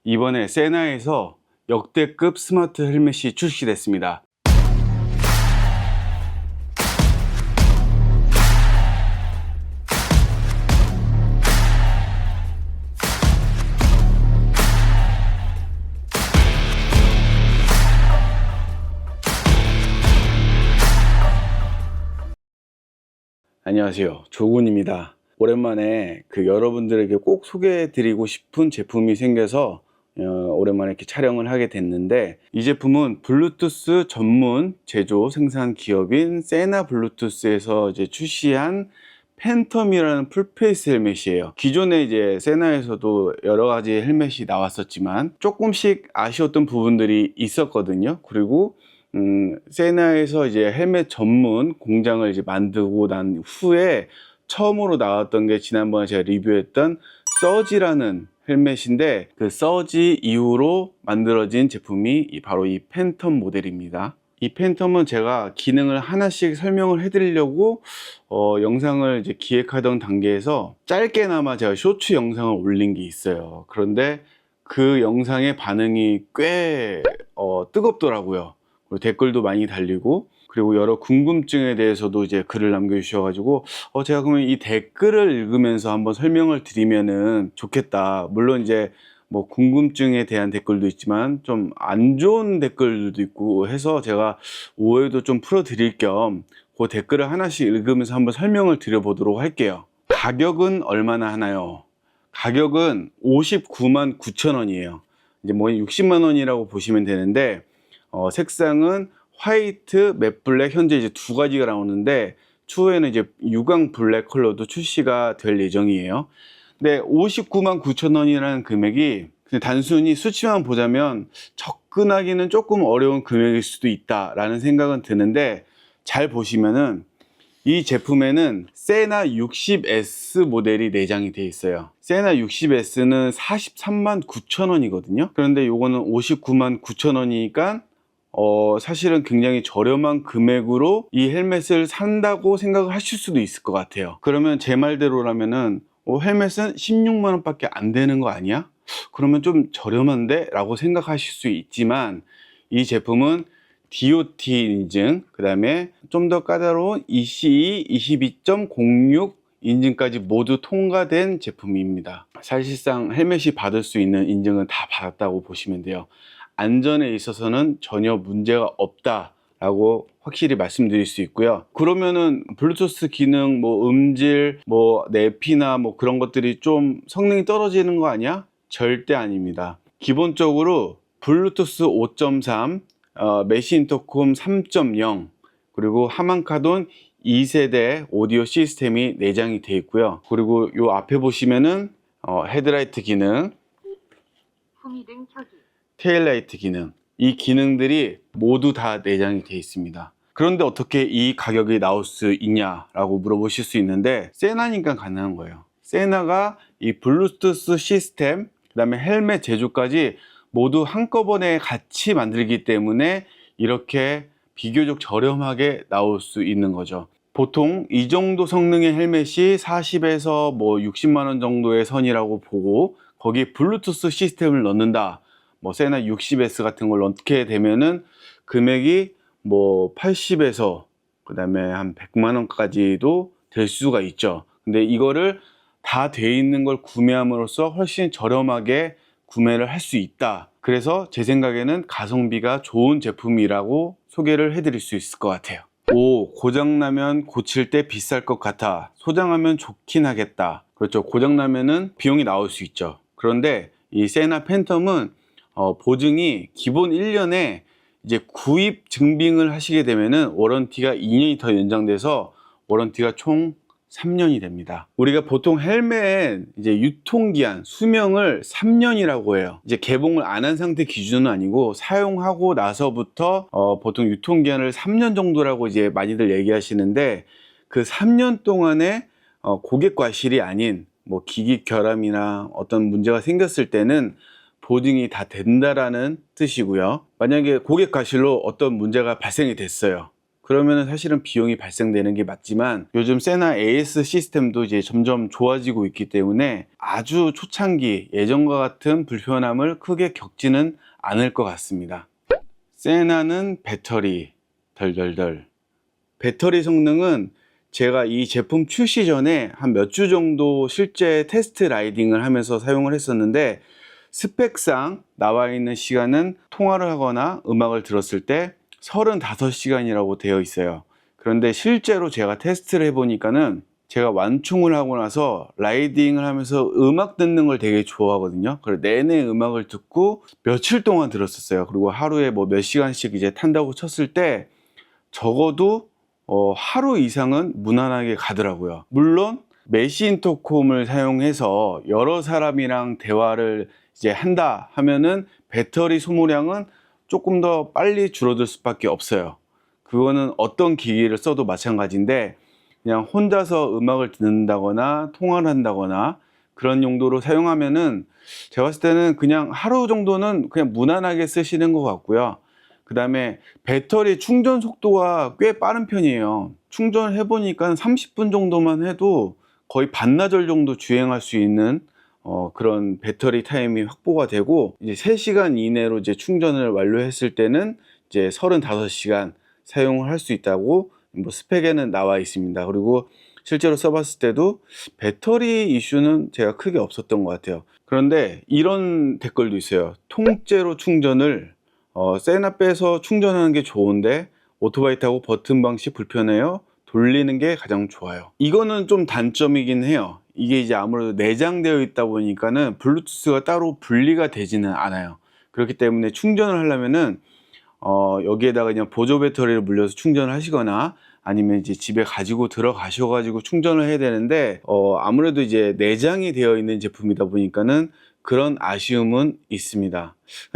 이번에 세나에서 역대급 스마트 헬멧이 출시됐습니다. 안녕하세요, 조군입니다. 오랜만에 여러분들에게 꼭 소개해드리고 싶은 제품이 생겨서 오랜만에 이렇게 촬영을 하게 됐는데, 이 제품은 블루투스 전문 제조 생산 기업인 세나 블루투스에서 이제 출시한 팬텀이라는 풀페이스 헬멧이에요. 기존에 이제 세나에서도 여러 가지 헬멧이 나왔었지만 조금씩 아쉬웠던 부분들이 있었거든요. 그리고 세나에서 이제 헬멧 전문 공장을 이제 만들고 난 후에 처음으로 나왔던 게 지난번에 제가 리뷰했던 서지라는 헬멧인데, 그 서지 이후로 만들어진 제품이 바로 이 팬텀 모델입니다. 이 팬텀은 제가 기능을 하나씩 설명을 해드리려고 영상을 이제 기획하던 단계에서 짧게나마 제가 쇼츠 영상을 올린 게 있어요. 그런데 그 영상의 반응이 꽤 뜨겁더라고요. 그리고 댓글도 많이 달리고, 그리고 여러 궁금증에 대해서도 이제 글을 남겨주셔가지고 제가 그러면 이 댓글을 읽으면서 한번 설명을 드리면은 좋겠다. 물론 이제 뭐 궁금증에 대한 댓글도 있지만 좀 안 좋은 댓글도 있고 해서 제가 오해도 좀 풀어 드릴 겸 그 댓글을 하나씩 읽으면서 한번 설명을 드려보도록 할게요. 가격은 얼마나 하나요? 가격은 59만 9천 원이에요. 이제 뭐 60만 원이라고 보시면 되는데, 색상은 화이트, 맷 블랙, 현재 이제 두 가지가 나오는데 추후에는 이제 유광 블랙 컬러도 출시가 될 예정이에요. 근데 59만 9천 원이라는 금액이 그냥 단순히 수치만 보자면 접근하기는 조금 어려운 금액일 수도 있다라는 생각은 드는데, 잘 보시면은 이 제품에는 세나 60S 모델이 내장이 되어 있어요. 세나 60S는 43만 9천 원이거든요. 그런데 요거는 59만 9천 원이니까 사실은 굉장히 저렴한 금액으로 이 헬멧을 산다고 생각을 하실 수도 있을 것 같아요. 그러면 제 말대로라면은 헬멧은 16만 원 밖에 안 되는 거 아니야? 그러면 좀 저렴한데? 라고 생각하실 수 있지만, 이 제품은 DOT 인증, 그 다음에 좀 더 까다로운 ECE 22.06 인증까지 모두 통과된 제품입니다. 사실상 헬멧이 받을 수 있는 인증은 다 받았다고 보시면 돼요. 안전에 있어서는 전혀 문제가 없다라고 확실히 말씀드릴 수 있고요. 그러면은 블루투스 기능, 뭐 음질, 뭐 내피나 뭐 그런 것들이 좀 성능이 떨어지는 거 아니야? 절대 아닙니다. 기본적으로 블루투스 5.3, 메시 인터콤 3.0, 그리고 하만카돈 2세대 오디오 시스템이 내장이 되어 있고요. 그리고 요 앞에 보시면은 헤드라이트 기능, 후미등 켜기, 테일라이트 기능, 이 기능들이 모두 다 내장이 되어 있습니다. 그런데 어떻게 이 가격이 나올 수 있냐라고 물어보실 수 있는데, 세나니까 가능한 거예요. 세나가 이 블루투스 시스템, 그 다음에 헬멧 제조까지 모두 한꺼번에 같이 만들기 때문에 이렇게 비교적 저렴하게 나올 수 있는 거죠. 보통 이 정도 성능의 헬멧이 40에서 뭐 60만 원 정도의 선이라고 보고, 거기에 블루투스 시스템을 넣는다, 뭐 세나 60S 같은 걸 넣게 되면은 금액이 뭐 80에서 그 다음에 한 100만 원까지도 될 수가 있죠. 근데 이거를 다 돼 있는 걸 구매함으로써 훨씬 저렴하게 구매를 할 수 있다. 그래서 제 생각에는 가성비가 좋은 제품이라고 소개를 해드릴 수 있을 것 같아요. 고장나면 고칠 때 비쌀 것 같아. 소장하면 좋긴 하겠다. 그렇죠. 고장나면은 비용이 나올 수 있죠. 그런데 이 세나 팬텀은 보증이 기본 1년에 이제 구입 증빙을 하시게 되면은 워런티가 2년이 더 연장돼서 워런티가 총 3년이 됩니다. 우리가 보통 헬멧 이제 유통기한 수명을 3년이라고 해요. 이제 개봉을 안 한 상태 기준은 아니고 사용하고 나서부터 보통 유통기한을 3년 정도라고 이제 많이들 얘기하시는데, 그 3년 동안에 고객 과실이 아닌 뭐 기기 결함이나 어떤 문제가 생겼을 때는 보증이 다 된다라는 뜻이고요. 만약에 고객 과실로 어떤 문제가 발생이 됐어요. 그러면은 사실은 비용이 발생되는 게 맞지만 요즘 세나 AS 시스템도 이제 점점 좋아지고 있기 때문에 아주 초창기 예전과 같은 불편함을 크게 겪지는 않을 것 같습니다. 세나는 배터리 덜덜덜. 배터리 성능은 제가 이 제품 출시 전에 한 몇 주 정도 실제 테스트 라이딩을 하면서 사용을 했었는데 스펙상 나와 있는 시간은 통화를 하거나 음악을 들었을 때 35시간이라고 되어 있어요. 그런데 실제로 제가 테스트를 해보니까는 제가 완충을 하고 나서 라이딩을 하면서 음악 듣는 걸 되게 좋아하거든요. 그래서 내내 음악을 듣고 며칠 동안 들었었어요. 그리고 하루에 뭐 몇 시간씩 이제 탄다고 쳤을 때 적어도 하루 이상은 무난하게 가더라고요. 물론 메시 인터콤을 사용해서 여러 사람이랑 대화를 이제 한다 하면은 배터리 소모량은 조금 더 빨리 줄어들 수밖에 없어요. 그거는 어떤 기기를 써도 마찬가지인데 그냥 혼자서 음악을 듣는다거나 통화를 한다거나 그런 용도로 사용하면은 제가 봤을 때는 그냥 하루 정도는 그냥 무난하게 쓰시는 것 같고요. 그 다음에 배터리 충전 속도가 꽤 빠른 편이에요. 충전을 해보니까 30분 정도만 해도 거의 반나절 정도 주행할 수 있는 그런 배터리 타임이 확보가 되고 이제 3시간 이내로 이제 충전을 완료했을 때는 이제 35시간 사용을 할 수 있다고 뭐 스펙에는 나와 있습니다. 그리고 실제로 써봤을 때도 배터리 이슈는 제가 크게 없었던 것 같아요. 그런데 이런 댓글도 있어요. 통째로 충전을 세나 빼서 충전하는 게 좋은데 오토바이 타고 버튼 방식 불편해요. 돌리는 게 가장 좋아요. 이거는 좀 단점이긴 해요. 이게 이제 아무래도 내장되어 있다 보니까는 블루투스가 따로 분리가 되지는 않아요. 그렇기 때문에 충전을 하려면은 여기에다가 그냥 보조 배터리를 물려서 충전을 하시거나 아니면 이제 집에 가지고 들어가셔가지고 충전을 해야 되는데 아무래도 이제 내장이 되어 있는 제품이다 보니까는 그런 아쉬움은 있습니다.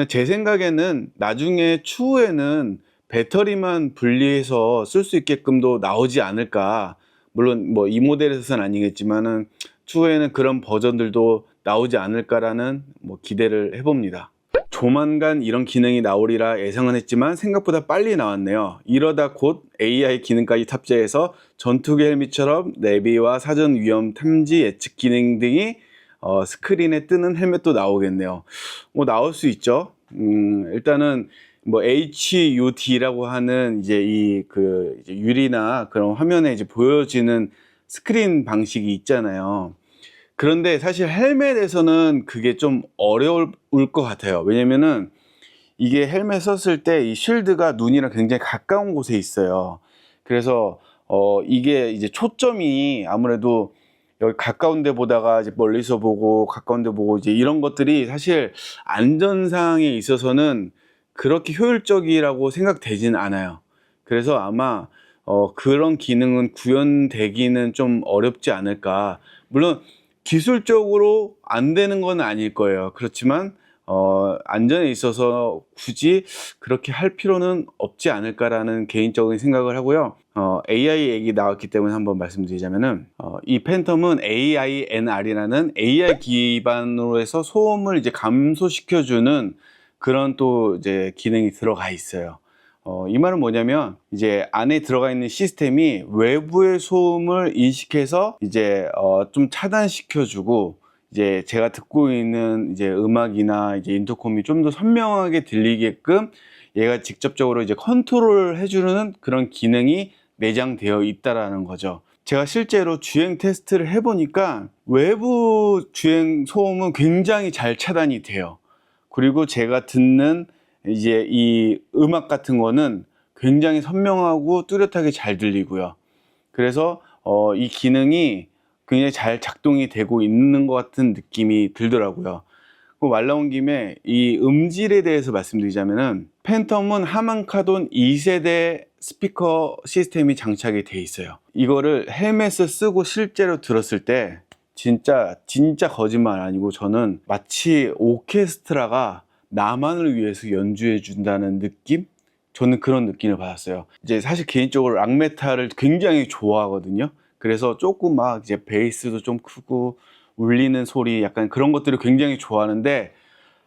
제 생각에는 나중에 추후에는 배터리만 분리해서 쓸 수 있게끔도 나오지 않을까. 물론 뭐 이 모델에서는 아니겠지만은 추후에는 그런 버전들도 나오지 않을까라는 뭐 기대를 해봅니다. 조만간 이런 기능이 나오리라 예상은 했지만 생각보다 빨리 나왔네요. 이러다 곧 AI 기능까지 탑재해서 전투기 헬멧처럼 내비와 사전 위험 탐지 예측 기능 등이 스크린에 뜨는 헬멧도 나오겠네요. 뭐 나올 수 있죠. 일단은 뭐 HUD라고 하는 이제 이제 유리나 그런 화면에 이제 보여지는 스크린 방식이 있잖아요. 그런데 사실 헬멧에서는 그게 좀 어려울 것 같아요. 왜냐면은 이게 헬멧 썼을 때 이 쉴드가 눈이랑 굉장히 가까운 곳에 있어요. 그래서 이게 이제 초점이 아무래도 여기 가까운 데 보다가 이제 멀리서 보고 가까운 데 보고 이제 이런 것들이 사실 안전상에 있어서는 그렇게 효율적이라고 생각되지는 않아요. 그래서 아마 그런 기능은 구현되기는 좀 어렵지 않을까. 물론 기술적으로 안 되는 건 아닐 거예요. 그렇지만 안전에 있어서 굳이 그렇게 할 필요는 없지 않을까라는 개인적인 생각을 하고요. AI 얘기 나왔기 때문에 한번 말씀드리자면은 이 팬텀은 AINR이라는 AI 기반으로 해서 소음을 이제 감소시켜주는 그런 또 이제 기능이 들어가 있어요. 이 말은 뭐냐면 이제 안에 들어가 있는 시스템이 외부의 소음을 인식해서 이제 좀 차단시켜주고 이제 제가 듣고 있는 이제 음악이나 이제 인터콤이 좀 더 선명하게 들리게끔 얘가 직접적으로 이제 컨트롤 해주는 그런 기능이 내장되어 있다라는 거죠. 제가 실제로 주행 테스트를 해보니까 외부 주행 소음은 굉장히 잘 차단이 돼요. 그리고 제가 듣는 이제 이 음악 같은 거는 굉장히 선명하고 뚜렷하게 잘 들리고요. 그래서 이 기능이 굉장히 잘 작동이 되고 있는 것 같은 느낌이 들더라고요. 말 나온 김에 이 음질에 대해서 말씀드리자면은 팬텀은 하만카돈 2세대 스피커 시스템이 장착이 돼 있어요. 이거를 헬멧을 쓰고 실제로 들었을 때 진짜 거짓말 아니고 저는 마치 오케스트라가 나만을 위해서 연주해 준다는 느낌? 저는 그런 느낌을 받았어요. 이제 사실 개인적으로 락메탈을 굉장히 좋아하거든요. 그래서 조금 막 이제 베이스도 좀 크고 울리는 소리 약간 그런 것들을 굉장히 좋아하는데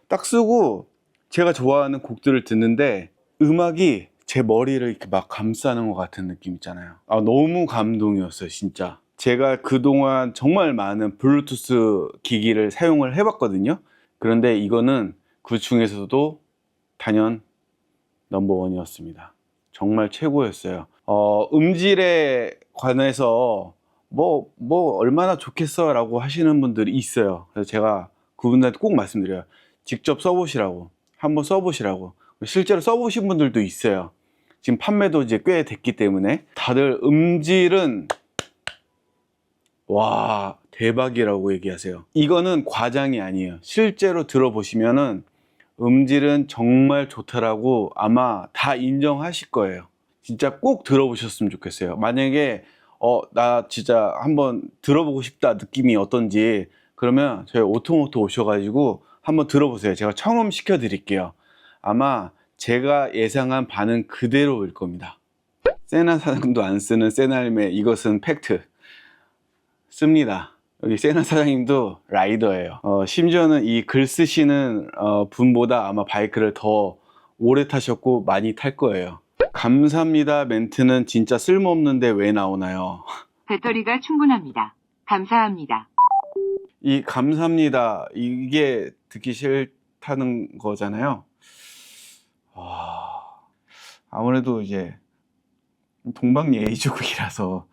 딱 쓰고 제가 좋아하는 곡들을 듣는데 음악이 제 머리를 이렇게 막 감싸는 것 같은 느낌 있잖아요. 너무 감동이었어요, 진짜. 제가 그동안 정말 많은 블루투스 기기를 사용을 해봤거든요. 그런데 이거는 그 중에서도 단연 넘버원이었습니다. 정말 최고였어요. 음질에 관해서 얼마나 좋겠어 라고 하시는 분들이 있어요. 그래서 제가 그분들한테 꼭 말씀드려요. 직접 써보시라고, 한번 써보시라고. 실제로 써보신 분들도 있어요. 지금 판매도 이제 꽤 됐기 때문에 다들 음질은 와 대박이라고 얘기하세요. 이거는 과장이 아니에요. 실제로 들어보시면은 음질은 정말 좋다라고 아마 다 인정하실 거예요. 진짜 꼭 들어보셨으면 좋겠어요. 만약에 나 진짜 한번 들어보고 싶다 느낌이 어떤지, 그러면 저희 오토모토 오셔가지고 한번 들어보세요. 제가 청음 시켜 드릴게요. 아마 제가 예상한 반응 그대로일 겁니다. 세나 사장도 안 쓰는 세나헬멧, 이것은 팩트. 씁니다. 여기 세나 사장님도 라이더예요. 심지어는 이 글 쓰시는 분보다 아마 바이크를 더 오래 타셨고 많이 탈 거예요. 감사합니다 멘트는 진짜 쓸모없는데 왜 나오나요? 배터리가 충분합니다. 감사합니다. 이 감사합니다 이게 듣기 싫다는 거잖아요. 아무래도 이제 동방예의족이라서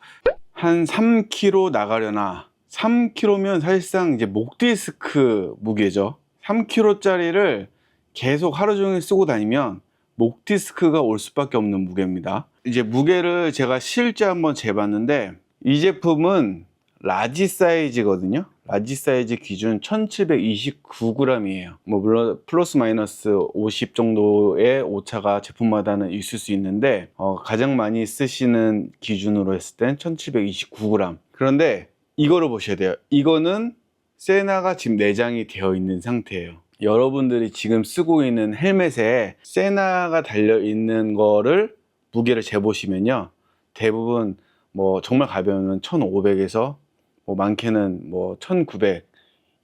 한 3km 나가려나, 3km면 사실상 이제 목 디스크 무게죠. 3kg짜리를 계속 하루 종일 쓰고 다니면 목 디스크가 올 수밖에 없는 무게입니다. 이제 무게를 제가 실제 한번 재봤는데 이 제품은 라지 사이즈거든요. 라지 사이즈 기준 1729g이에요. 물론 플러스 마이너스 50 정도의 오차가 제품마다는 있을 수 있는데 가장 많이 쓰시는 기준으로 했을 땐 1729g. 그런데 이거를 보셔야 돼요. 이거는 세나가 지금 내장이 되어 있는 상태예요. 여러분들이 지금 쓰고 있는 헬멧에 세나가 달려 있는 거를 무게를 재보시면요, 대부분 정말 가벼우면 1500에서 많게는 1900,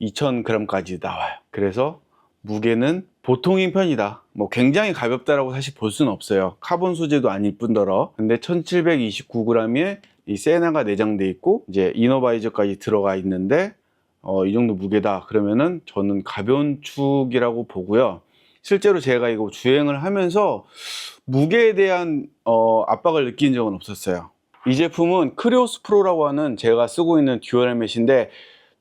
2000g까지 나와요. 그래서 무게는 보통인 편이다. 굉장히 가볍다라고 사실 볼 수는 없어요. 카본 소재도 아닐 뿐더러. 근데 1729g에 이 세나가 내장돼 있고 이제 이너바이저까지 들어가 있는데 이 정도 무게다 그러면은 저는 가벼운 축이라고 보고요. 실제로 제가 이거 주행을 하면서 무게에 대한 압박을 느낀 적은 없었어요. 이 제품은 크리오스 프로라고 하는 제가 쓰고 있는 듀얼 헬멧인데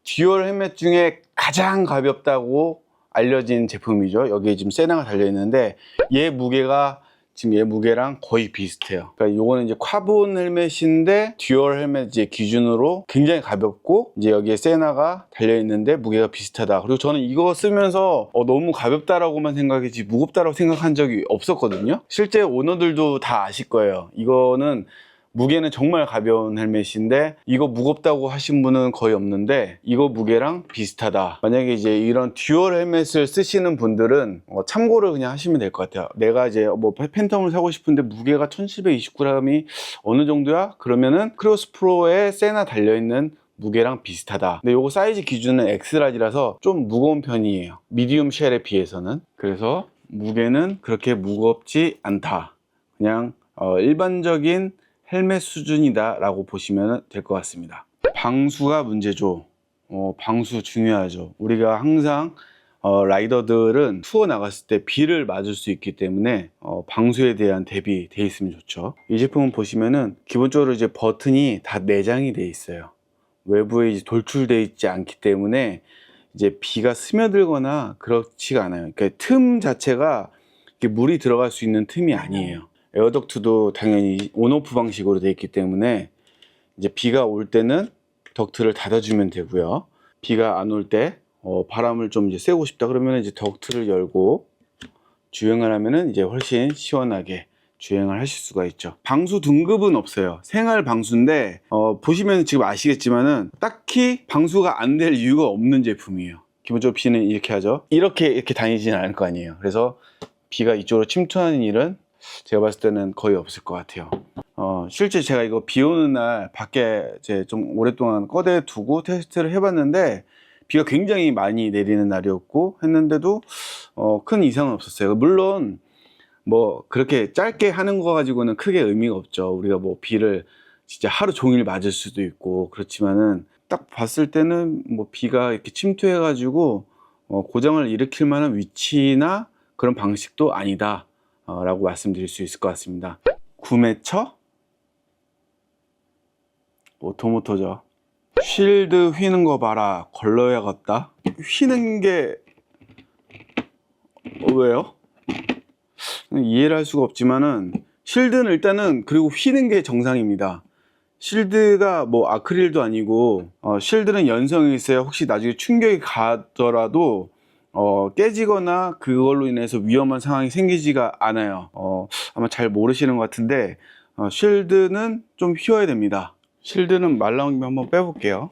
듀얼 헬멧 중에 가장 가볍다고 알려진 제품이죠. 여기에 지금 세나가 달려 있는데 얘 무게가 지금 얘 무게랑 거의 비슷해요. 그러니까 요거는 이제 카본 헬멧인데 듀얼 헬멧 이제 기준으로 굉장히 가볍고 이제 여기에 세나가 달려 있는데 무게가 비슷하다. 그리고 저는 이거 쓰면서 너무 가볍다라고만 생각했지 무겁다라고 생각한 적이 없었거든요. 실제 오너들도 다 아실 거예요. 이거는 무게는 정말 가벼운 헬멧인데 이거 무겁다고 하신 분은 거의 없는데 이거 무게랑 비슷하다. 만약에 이제 이런 듀얼 헬멧을 쓰시는 분들은 참고를 그냥 하시면 될 것 같아요. 내가 이제 팬텀을 사고 싶은데 무게가 1729g이 어느 정도야? 그러면은 크로스 프로에 세나 달려있는 무게랑 비슷하다. 근데 요거 사이즈 기준은 엑스라지라서 좀 무거운 편이에요. 미디움 쉘에 비해서는. 그래서 무게는 그렇게 무겁지 않다. 그냥 일반적인 헬멧 수준이다 라고 보시면 될 것 같습니다. 방수가 문제죠. 방수 중요하죠. 우리가 항상 라이더들은 투어 나갔을 때 비를 맞을 수 있기 때문에 방수에 대한 대비 돼 있으면 좋죠. 이 제품은 보시면은 기본적으로 이제 버튼이 다 내장이 돼 있어요. 외부에 이제 돌출돼 있지 않기 때문에 이제 비가 스며들거나 그렇지가 않아요. 그러니까 틈 자체가 이렇게 물이 들어갈 수 있는 틈이 아니에요. 에어덕트도 당연히 온오프 방식으로 되어 있기 때문에 이제 비가 올 때는 덕트를 닫아주면 되고요. 비가 안 올 때 바람을 좀 이제 쐬고 싶다 그러면 이제 덕트를 열고 주행을 하면은 이제 훨씬 시원하게 주행을 하실 수가 있죠. 방수 등급은 없어요. 생활 방수인데 보시면 지금 아시겠지만은 딱히 방수가 안 될 이유가 없는 제품이에요. 기본적으로 비는 이렇게 하죠. 이렇게 다니지는 않을 거 아니에요. 그래서 비가 이쪽으로 침투하는 일은 제가 봤을 때는 거의 없을 것 같아요. 실제 제가 이거 비 오는 날 밖에 이제 좀 오랫동안 꺼내 두고 테스트를 해봤는데 비가 굉장히 많이 내리는 날이었고 했는데도 큰 이상은 없었어요. 물론 뭐 그렇게 짧게 하는 거 가지고는 크게 의미가 없죠. 우리가 뭐 비를 진짜 하루 종일 맞을 수도 있고 그렇지만은 딱 봤을 때는 뭐 비가 이렇게 침투해 가지고 고장을 일으킬 만한 위치나 그런 방식도 아니다 라고 말씀드릴 수 있을 것 같습니다. 구매처? 오토모토죠. 쉴드 휘는 거 봐라, 걸러야겠다. 휘는 게 왜요? 이해를 할 수가 없지만은 실드는 일단은 그리고 휘는 게 정상입니다. 실드가 뭐 아크릴도 아니고 실드는 연성이 있어야 혹시 나중에 충격이 가더라도 깨지거나 그걸로 인해서 위험한 상황이 생기지가 않아요. 아마 잘 모르시는 것 같은데 실드는 좀 휘어야 됩니다. 실드는 말 나온 김에 한번 빼볼게요.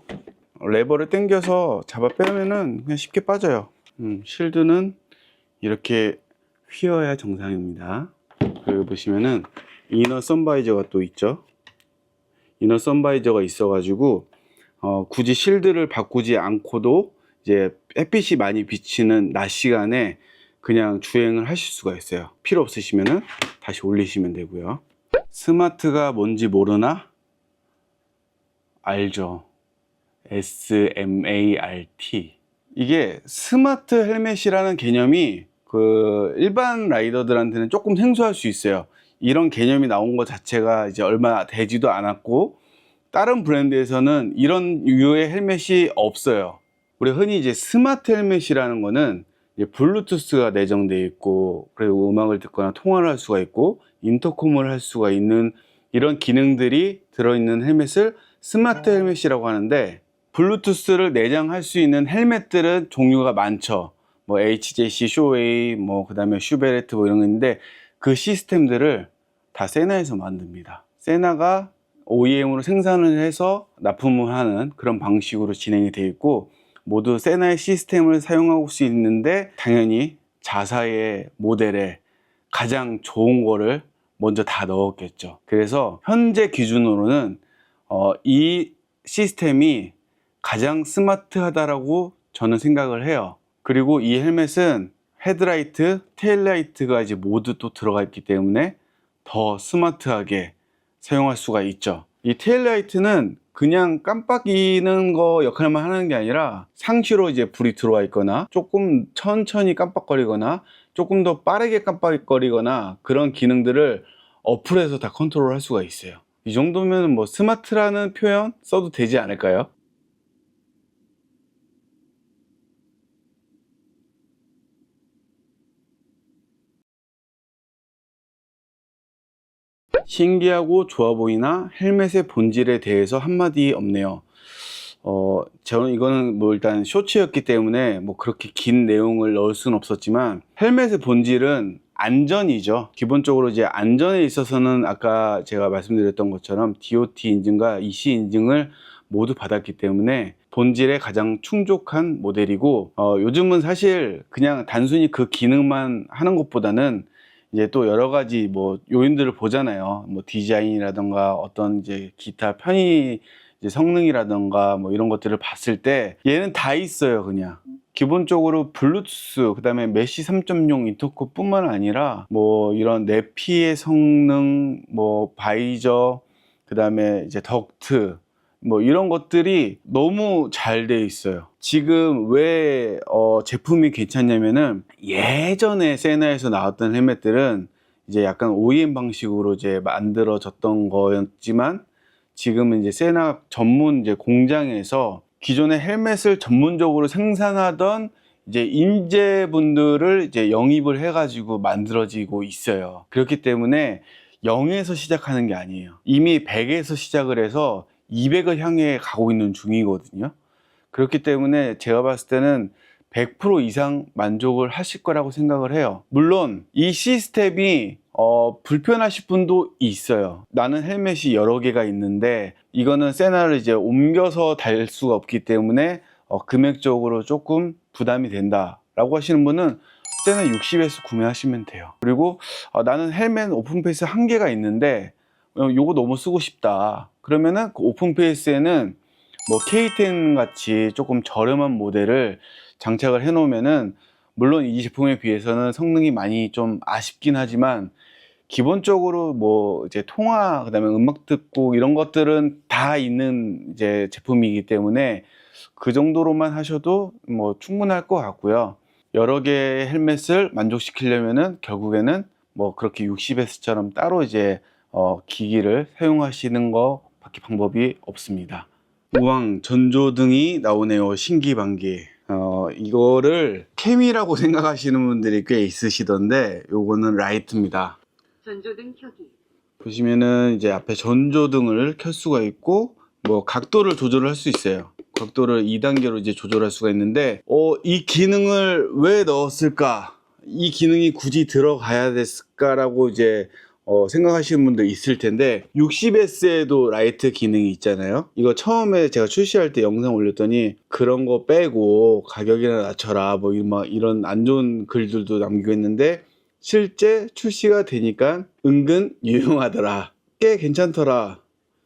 레버를 당겨서 잡아 빼면은 그냥 쉽게 빠져요. 실드는 이렇게 휘어야 정상입니다. 그리고 보시면은 이너 선바이저가 또 있죠. 이너 선바이저가 있어 가지고 굳이 실드를 바꾸지 않고도 이제 햇빛이 많이 비치는 낮 시간에 그냥 주행을 하실 수가 있어요. 필요 없으시면은 다시 올리시면 되고요. 스마트가 뭔지 모르나? 알죠. SMART. 이게 스마트 헬멧이라는 개념이 그 일반 라이더들한테는 조금 생소할 수 있어요. 이런 개념이 나온 것 자체가 이제 얼마 되지도 않았고 다른 브랜드에서는 이런 유의 헬멧이 없어요. 우리 흔히 이제 스마트 헬멧이라는 거는 이제 블루투스가 내장되어 있고 그리고 음악을 듣거나 통화를 할 수가 있고 인터콤을 할 수가 있는 이런 기능들이 들어있는 헬멧을 스마트 헬멧이라고 하는데 블루투스를 내장할 수 있는 헬멧들은 종류가 많죠. 뭐 HJC, 쇼웨이, 뭐 그다음에 슈베레트 뭐 이런 거 있는데 그 시스템들을 다 세나에서 만듭니다. 세나가 OEM으로 생산을 해서 납품을 하는 그런 방식으로 진행이 되어 있고 모두 세나의 시스템을 사용하고 수 있는데 당연히 자사의 모델에 가장 좋은 거를 먼저 다 넣었겠죠. 그래서 현재 기준으로는 이 시스템이 가장 스마트하다라고 저는 생각을 해요. 그리고 이 헬멧은 헤드라이트, 테일라이트가 이제 모두 또 들어가 있기 때문에 더 스마트하게 사용할 수가 있죠. 이 테일라이트는 그냥 깜빡이는 거 역할만 하는 게 아니라 상시로 이제 불이 들어와 있거나 조금 천천히 깜빡거리거나 조금 더 빠르게 깜빡거리거나 그런 기능들을 어플에서 다 컨트롤 할 수가 있어요. 이 정도면 뭐 스마트라는 표현 써도 되지 않을까요? 신기하고 좋아 보이나 헬멧의 본질에 대해서 한마디 없네요. 저는 이거는 뭐 일단 쇼츠였기 때문에 뭐 그렇게 긴 내용을 넣을 수는 없었지만 헬멧의 본질은 안전이죠. 기본적으로 이제 안전에 있어서는 아까 제가 말씀드렸던 것처럼 DOT 인증과 EC 인증을 모두 받았기 때문에 본질에 가장 충족한 모델이고 요즘은 사실 그냥 단순히 그 기능만 하는 것보다는 이제 또 여러 가지 뭐 요인들을 보잖아요. 뭐 디자인이라던가 어떤 이제 기타 편의 이제 성능이라던가 뭐 이런 것들을 봤을 때 얘는 다 있어요. 그냥 기본적으로 블루투스 그다음에 메시 3.0 인터코 뿐만 아니라 뭐 이런 내피의 성능 뭐 바이저 그다음에 이제 덕트 뭐 이런 것들이 너무 잘 돼 있어요. 지금 왜 제품이 괜찮냐면은 예전에 세나에서 나왔던 헬멧들은 이제 약간 OEM 방식으로 이제 만들어졌던 거였지만 지금은 이제 세나 전문 이제 공장에서 기존의 헬멧을 전문적으로 생산하던 이제 인재분들을 이제 영입을 해가지고 만들어지고 있어요. 그렇기 때문에 0에서 시작하는 게 아니에요. 이미 100에서 시작을 해서 200을 향해 가고 있는 중이거든요. 그렇기 때문에 제가 봤을 때는 100% 이상 만족을 하실 거라고 생각을 해요. 물론 이 시스템이 불편하실 분도 있어요. 나는 헬멧이 여러 개가 있는데 이거는 세나를 이제 옮겨서 달 수가 없기 때문에 금액적으로 조금 부담이 된다 라고 하시는 분은 세나 60에서 구매하시면 돼요. 그리고 나는 헬멧 오픈페이스 한 개가 있는데 요거 너무 쓰고 싶다 그러면은 그 오픈페이스에는 뭐 K10 같이 조금 저렴한 모델을 장착을 해 놓으면은 물론 이 제품에 비해서는 성능이 많이 좀 아쉽긴 하지만 기본적으로 뭐 이제 통화, 그다음에 음악 듣고 이런 것들은 다 있는 이제 제품이기 때문에 그 정도로만 하셔도 뭐 충분할 것 같고요. 여러 개의 헬멧을 만족시키려면은 결국에는 뭐 그렇게 60S처럼 따로 이제 기기를 사용하시는 거 밖에 방법이 없습니다. 우왕 전조등이 나오네요. 신기반기. 이거를 캠이라고 생각하시는 분들이 꽤 있으시던데 요거는 라이트입니다. 전조등 켜기. 보시면은 이제 앞에 전조등을 켤 수가 있고 뭐 각도를 조절할 수 있어요. 각도를 2단계로 이제 조절할 수가 있는데 이 기능을 왜 넣었을까? 이 기능이 굳이 들어가야 됐을까라고 이제 생각하시는 분들 있을 텐데 60S에도 라이트 기능이 있잖아요. 이거 처음에 제가 출시할 때 영상 올렸더니 그런 거 빼고 가격이나 낮춰라 뭐 이런 안 좋은 글들도 남기고 있는데 실제 출시가 되니까 은근 유용하더라, 꽤 괜찮더라,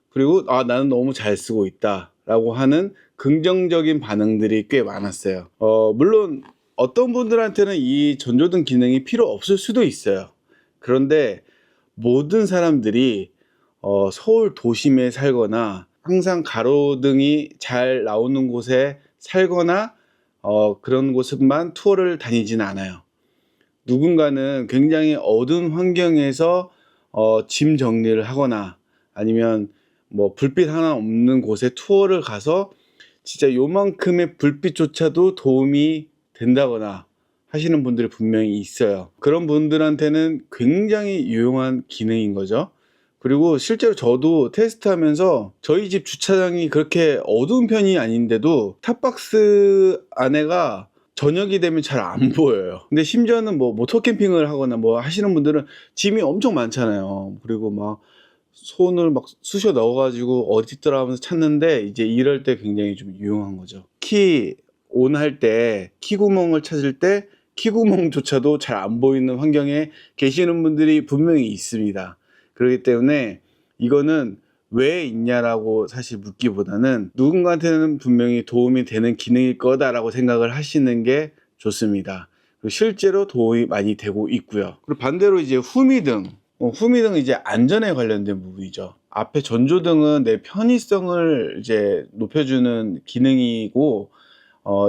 그리고 나는 너무 잘 쓰고 있다 라고 하는 긍정적인 반응들이 꽤 많았어요. 물론 어떤 분들한테는 이 전조등 기능이 필요 없을 수도 있어요. 그런데 모든 사람들이 서울 도심에 살거나 항상 가로등이 잘 나오는 곳에 살거나 그런 곳만 투어를 다니지는 않아요. 누군가는 굉장히 어두운 환경에서 짐 정리를 하거나 아니면 뭐 불빛 하나 없는 곳에 투어를 가서 진짜 요만큼의 불빛조차도 도움이 된다거나 하시는 분들이 분명히 있어요. 그런 분들한테는 굉장히 유용한 기능인 거죠. 그리고 실제로 저도 테스트하면서 저희 집 주차장이 그렇게 어두운 편이 아닌데도 탑박스 안에가 저녁이 되면 잘 안 보여요. 근데 심지어는 뭐 모터 캠핑을 하거나 뭐 하시는 분들은 짐이 엄청 많잖아요. 그리고 막 손을 막 쑤셔 넣어가지고 어디 있더라 하면서 찾는데 이제 이럴 때 굉장히 좀 유용한 거죠. 키 온 할 때 키구멍을 찾을 때 키구멍조차도 잘 안 보이는 환경에 계시는 분들이 분명히 있습니다. 그렇기 때문에 이거는 왜 있냐라고 사실 묻기보다는 누군가한테는 분명히 도움이 되는 기능일 거다라고 생각을 하시는 게 좋습니다. 그리고 실제로 도움이 많이 되고 있고요. 그리고 반대로 이제 후미등. 후미등은 이제 안전에 관련된 부분이죠. 앞에 전조등은 내 편의성을 이제 높여주는 기능이고,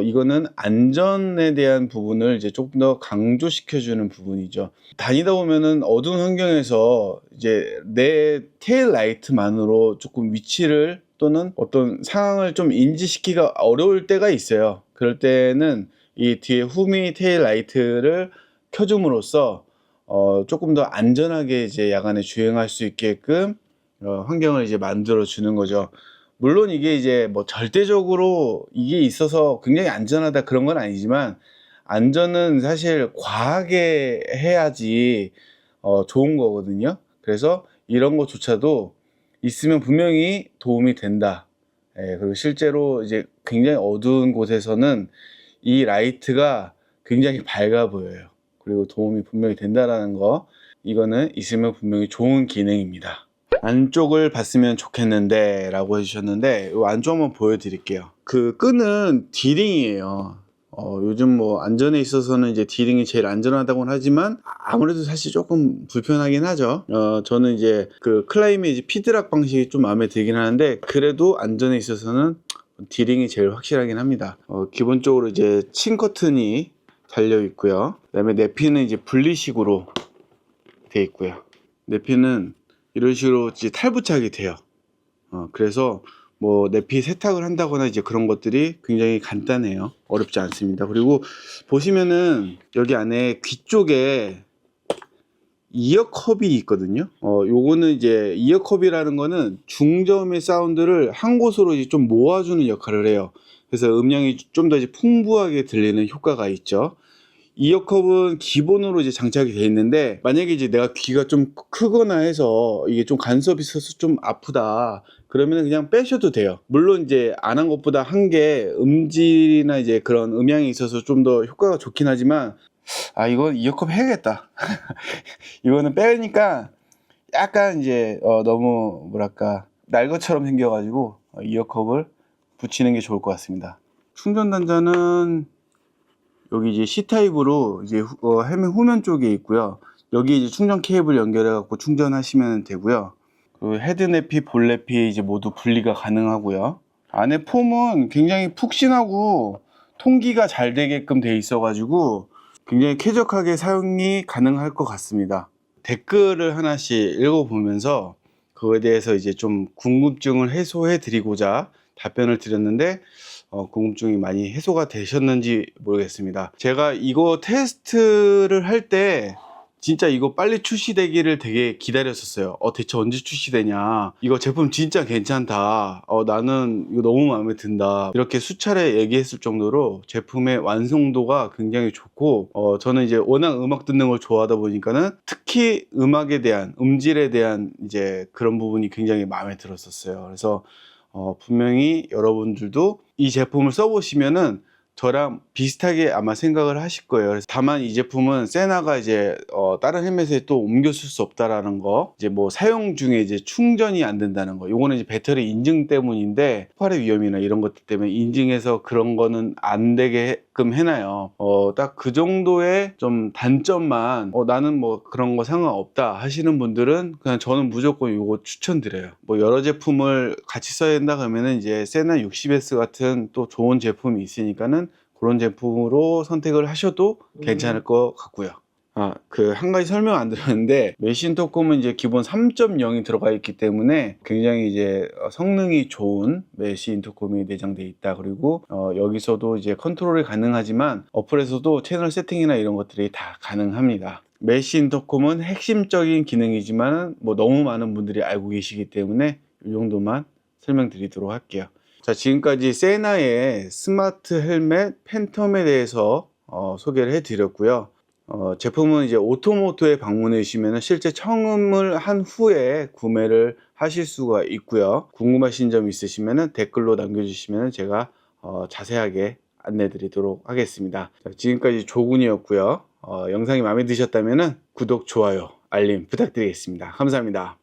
이거는 안전에 대한 부분을 이제 조금 더 강조시켜주는 부분이죠. 다니다 보면은 어두운 환경에서 이제 내 테일 라이트만으로 조금 위치를 또는 어떤 상황을 좀 인지시키기가 어려울 때가 있어요. 그럴 때는 이 뒤에 후미 테일 라이트를 켜줌으로써 조금 더 안전하게 이제 야간에 주행할 수 있게끔 환경을 이제 만들어 주는 거죠. 물론 이게 이제 뭐 절대적으로 이게 있어서 굉장히 안전하다 그런 건 아니지만 안전은 사실 과하게 해야지 좋은 거거든요. 그래서 이런 것조차도 있으면 분명히 도움이 된다. 그리고 실제로 이제 굉장히 어두운 곳에서는 이 라이트가 굉장히 밝아 보여요. 그리고 도움이 분명히 된다라는 거, 이거는 있으면 분명히 좋은 기능입니다. 안쪽을 봤으면 좋겠는데 라고 해주셨는데 이 안쪽 한번 보여드릴게요. 그 끈은 D링이에요. 요즘 뭐 안전에 있어서는 이제 D링이 제일 안전하다고는 하지만 아무래도 사실 조금 불편하긴 하죠. 저는 이제 그 클라이밋 피드락 방식이 좀 마음에 들긴 하는데 그래도 안전에 있어서는 D링이 제일 확실하긴 합니다. 기본적으로 이제 친 커튼이 달려 있고요. 그다음에 내피는 이제 분리식으로 되어 있고요. 내피는 이런 식으로 이제 탈부착이 돼요. 그래서 뭐 내피 세탁을 한다거나 이제 그런 것들이 굉장히 간단해요. 어렵지 않습니다. 그리고 보시면은 여기 안에 귀 쪽에 이어컵이 있거든요. 요거는 이제 이어컵이라는 거는 중저음의 사운드를 한 곳으로 이제 좀 모아주는 역할을 해요. 그래서 음량이 좀 더 이제 풍부하게 들리는 효과가 있죠. 이어컵은 기본으로 이제 장착이 되어 있는데 만약에 이제 내가 귀가 좀 크거나 해서 이게 좀 간섭이 있어서 좀 아프다 그러면 그냥 빼셔도 돼요. 물론 이제 안 한 것보다 한 게 음질이나 이제 그런 음향이 있어서 좀 더 효과가 좋긴 하지만 이건 이어컵 해야겠다. 이거는 빼니까 약간 이제 너무 뭐랄까 날 것처럼 생겨가지고 이어컵을 붙이는 게 좋을 것 같습니다. 충전 단자는 여기 이제 C타입으로 이제 헬멧 후면 쪽에 있고요. 여기 이제 충전 케이블 연결해 갖고 충전하시면 되고요. 그 헤드내피, 볼내피 이제 모두 분리가 가능하고요. 안에 폼은 굉장히 푹신하고 통기가 잘 되게끔 돼 있어 가지고 굉장히 쾌적하게 사용이 가능할 것 같습니다. 댓글을 하나씩 읽어보면서 그거에 대해서 이제 좀 궁금증을 해소해 드리고자 답변을 드렸는데 궁금증이 많이 해소가 되셨는지 모르겠습니다. 제가 이거 테스트를 할 때 진짜 이거 빨리 출시되기를 되게 기다렸었어요. 대체 언제 출시되냐, 이거 제품 진짜 괜찮다, 나는 이거 너무 마음에 든다, 이렇게 수차례 얘기했을 정도로 제품의 완성도가 굉장히 좋고, 저는 이제 워낙 음악 듣는 걸 좋아하다 보니까는 특히 음악에 대한, 음질에 대한 이제 그런 부분이 굉장히 마음에 들었었어요. 그래서 분명히 여러분들도 이 제품을 써보시면은 저랑 비슷하게 아마 생각을 하실 거예요. 그래서 다만 이 제품은 세나가 이제 다른 헬멧에 또 옮겨 쓸 수 없다라는 거, 이제 뭐 사용 중에 이제 충전이 안 된다는 거, 요거는 이제 배터리 인증 때문인데 폭발의 위험이나 이런 것들 때문에 인증해서 그런 거는 안 되게끔 해놔요. 딱 그 정도의 좀 단점만, 나는 뭐 그런 거 상관없다 하시는 분들은 그냥 저는 무조건 요거 추천드려요. 뭐 여러 제품을 같이 써야 된다 그러면은 이제 세나 60S 같은 또 좋은 제품이 있으니까는 그런 제품으로 선택을 하셔도 괜찮을 것 같고요. 그 한 가지 설명 안 드렸는데, 메시 인터콤은 이제 기본 3.0이 들어가 있기 때문에 굉장히 이제 성능이 좋은 메시 인터콤이 내장되어 있다. 그리고 여기서도 이제 컨트롤이 가능하지만 어플에서도 채널 세팅이나 이런 것들이 다 가능합니다. 메시 인터콤은 핵심적인 기능이지만 뭐 너무 많은 분들이 알고 계시기 때문에 이 정도만 설명드리도록 할게요. 자, 지금까지 세나의 스마트 헬멧 팬텀에 대해서 소개를 해드렸고요. 제품은 이제 오토모토에 방문해 주시면 실제 청음을 한 후에 구매를 하실 수가 있고요. 궁금하신 점 있으시면 댓글로 남겨주시면 제가 자세하게 안내 드리도록 하겠습니다. 자, 지금까지 조군이었고요. 영상이 마음에 드셨다면 구독, 좋아요, 알림 부탁드리겠습니다. 감사합니다.